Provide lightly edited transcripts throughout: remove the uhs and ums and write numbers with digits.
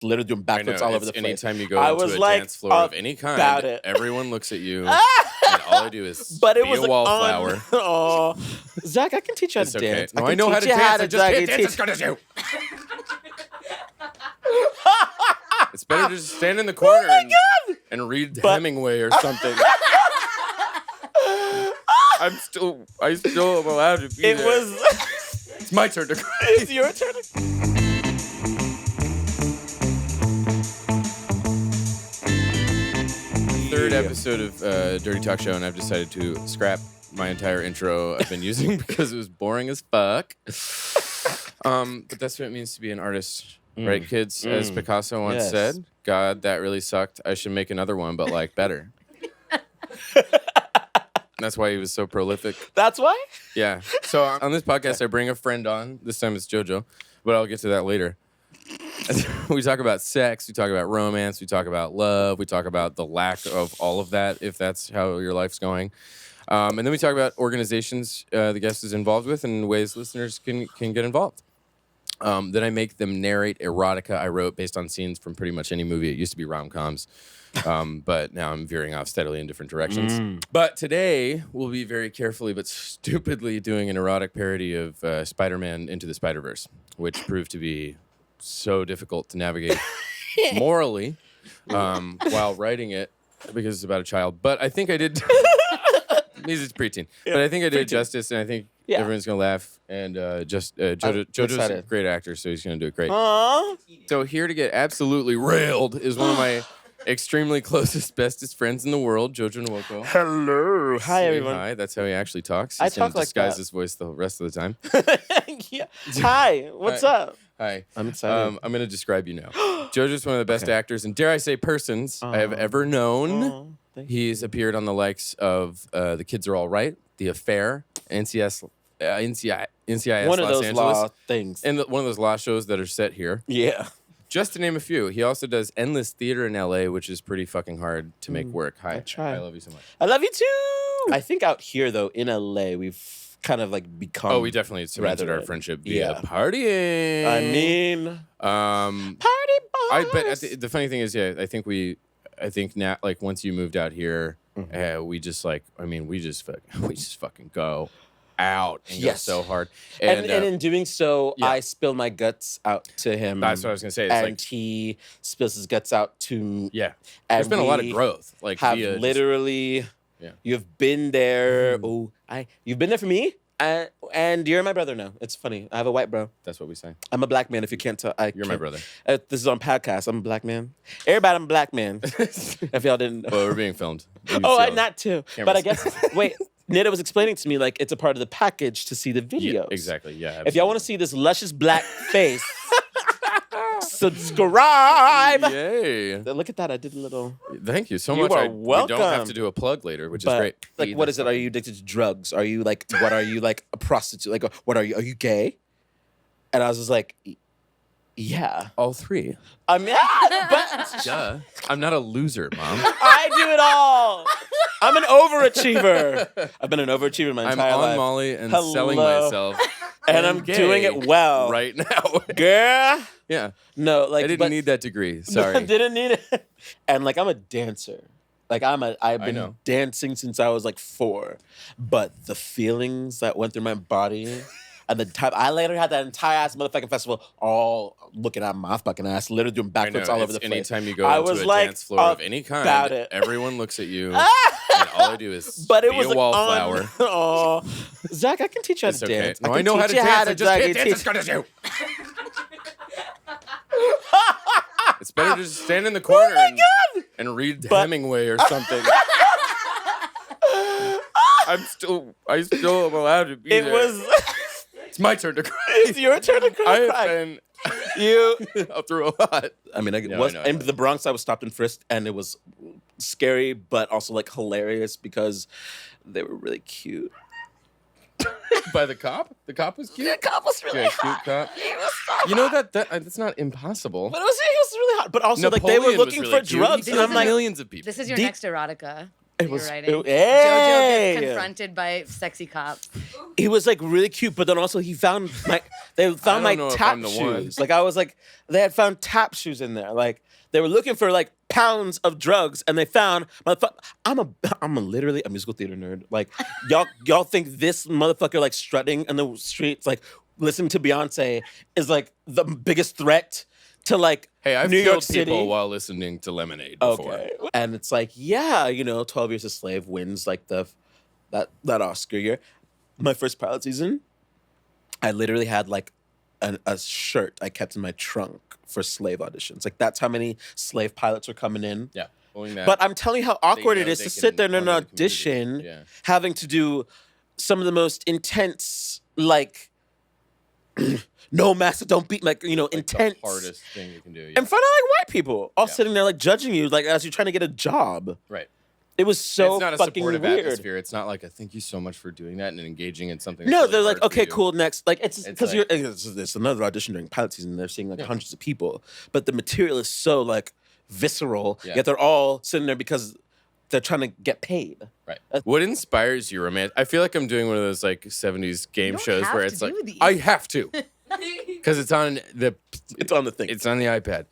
literally doing backflips all over the place. Anytime you go into a dance floor of any kind, everyone looks at you, and all I do is be a wallflower. Oh, Zach, I can teach you how to dance. No, I know how to dance. I just can't dance as good as you. It's better to just stand in the corner and read Hemingway or something. I still am allowed to be there. It's my turn to cry. It's your turn to cry. Third episode of Dirty Talk Show, and I've decided to scrap my entire intro I've been using because it was boring as fuck. But that's what it means to be an artist, right, kids? As Picasso once said, God, that really sucked. I should make another one, but like better. That's why he was so prolific. That's why? Yeah. So on this podcast, I bring a friend on. This time it's Jojo, but I'll get to that later. We talk about sex, we talk about romance, we talk about love, we talk about the lack of all of that, if that's how your life's going. And then we talk about organizations the guest is involved with and ways listeners can get involved. Then I make them narrate erotica I wrote based on scenes from pretty much any movie. It used to be rom-coms, but now I'm veering off steadily in different directions. But today, we'll be very carefully but stupidly doing an erotic parody of Spider-Man Into the Spiderverse, which proved to be so difficult to navigate morally while writing it because it's about a child. But I think I did. It's preteen. Yeah, but I think I did justice, and I think everyone's going to laugh. And Jojo's a great actor, so he's going to do it great. Aww. So here to get absolutely railed is one of my extremely closest, bestest friends in the world, Jojo Nwoko. Hello. Hi, everyone. Hi. That's how he actually talks. He talk like disguise that. His voice the rest of the time. Yeah. Hi. What's up? Hi. I'm excited. I'm going to describe you now. Jojo's one of the best actors, and dare I say persons I have ever known. He's appeared on the likes of The Kids Are All Right, The Affair, NCIS one of Los those Angeles, law things. and one of those law shows that are set here. Yeah. Just to name a few. He also does endless theater in LA, which is pretty fucking hard to make work. Hi. I try. I love you so much. I love you too. I think out here, though, in LA, we've kind of like become. Oh, we definitely cemented our friendship via partying. I mean, party boys. But the funny thing is, I think now, like once you moved out here, we just fucking go out and go so hard. And in doing so, I spill my guts out to him. That's what I was gonna say. It's and he spills his guts out to There's been a lot of growth. Like have literally, you've been there. You've been there for me. And you're my brother now. It's funny. I have a white bro. That's what we say. I'm a black man. If you can't tell, you're my brother. This is on podcast. I'm a black man. Everybody, I'm a black man. If y'all didn't know. Well, we're being filmed. Not too. Cameras. But I guess, wait, Nita was explaining to me, like, it's a part of the package to see the videos. Yeah, exactly. Yeah. Absolutely. If y'all want to see this luscious black face, subscribe. Yay. Look at that. I did a little. Thank you so much. You are welcome. We don't have to do a plug later, which is great. Like, what is it? Are you addicted to drugs? Are you like, what are you, like a prostitute? Like, what are you? Are you gay? And I was just like, yeah. All three. I mean, but duh. I'm not a loser, Mom. I do it all. I'm an overachiever. I've been an overachiever my entire life. I'm on Molly and selling myself. And I'm doing it well. Right now. Girl. Yeah. No, like I didn't need that degree. Sorry. I didn't need it. And like I'm a dancer. Like I've been dancing since I was like 4. But the feelings that went through my body and the time I later had that entire ass motherfucking festival all looking at my fucking ass, literally doing backflips all over the place. Anytime you go into a dance floor of any kind, everyone looks at you. And all I do is be a wallflower. Oh, Zach, I can teach you how to dance. No, I know how to dance. I just can't dance as good as you. It's better to just stand in the corner and read Hemingway or something. I still am allowed to be there. It's my turn to cry. It's your turn to cry. I'll through a lot. I mean, in the Bronx, I was stopped and frisked, and it was scary, but also like hilarious because they were really cute. By the cop? The cop was cute? The cop was really hot. Cute cop. He was so You know that's not impossible. But he was really hot. But also, Napoleon like, they were looking really for drugs. And I'm like, millions of people. This is your next erotica. you were writing. Jojo gets confronted by sexy cops. He was like really cute, but then also he found they found my tap shoes. Like I was like, they had found tap shoes in there. Like they were looking for like pounds of drugs, and they found I'm literally a musical theater nerd. Like y'all think this motherfucker like strutting in the streets, like listening to Beyonce is like the biggest threat to like I've New York killed City people while listening to Lemonade before. Okay. And it's like, yeah, 12 Years a Slave wins like that Oscar year. My first pilot season, I literally had like a shirt I kept in my trunk for Slave auditions. Like that's how many Slave pilots were coming in. Yeah. But I'm telling you how awkward it is to sit there in an audition having to do some of the most intense, like, no master, don't beat, like, intense. The hardest thing you can do. In front of like white people, all sitting there like judging you, like as you're trying to get a job. Right. It was so it's not fucking a supportive weird. atmosphere. It's not like a thank you so much for doing that and engaging in something. No, really they're like, okay, you. cool, next. Like it's because like, it's another audition during pilot season. They're seeing like hundreds of people, but the material is so like visceral. Yet they're all sitting there because they're trying to get paid. Right. What inspires you, romance? I feel like I'm doing one of those like 70s game shows where it's like I have to. Because it's on the thing. It's on the iPad.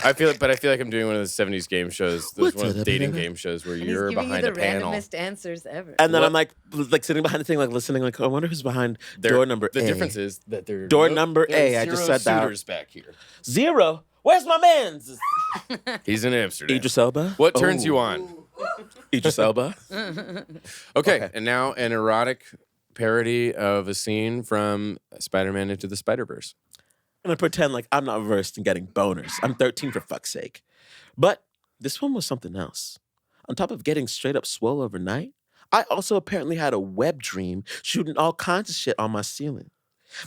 I feel like I'm doing one of those 70s game shows. Those one of the dating game shows where you're behind a panel. Randomest answers ever. And then I'm like sitting behind the thing, like listening, like I wonder who's behind door number A. The difference is that they're door number A. I just said that. Back here. 0. Where's my man's? He's in Amsterdam. Idris Elba. What turns you on? Idris Elba. Okay, and now an erotic parody of a scene from Spider-Man Into the Spiderverse. I'm gonna pretend like I'm not versed in getting boners. I'm 13 for fuck's sake. But this one was something else. On top of getting straight up swole overnight, I also apparently had a web dream shooting all kinds of shit on my ceiling.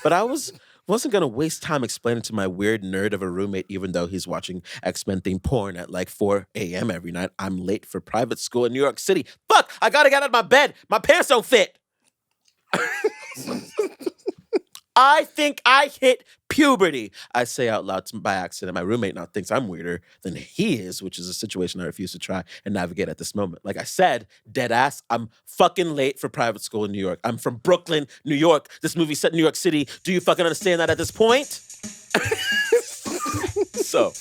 But I wasn't gonna waste time explaining to my weird nerd of a roommate, even though he's watching X-Men themed porn at like 4 a.m. every night. I'm late for private school in New York City. Fuck! I gotta get out of my bed. My pants don't fit. I think I hit puberty. I say out loud by accident. My roommate now thinks I'm weirder than he is, which is a situation I refuse to try and navigate at this moment. Like I said, dead ass, I'm fucking late for private school in New York. I'm from Brooklyn, New York. This movie set in New York City. Do you fucking understand that at this point? So...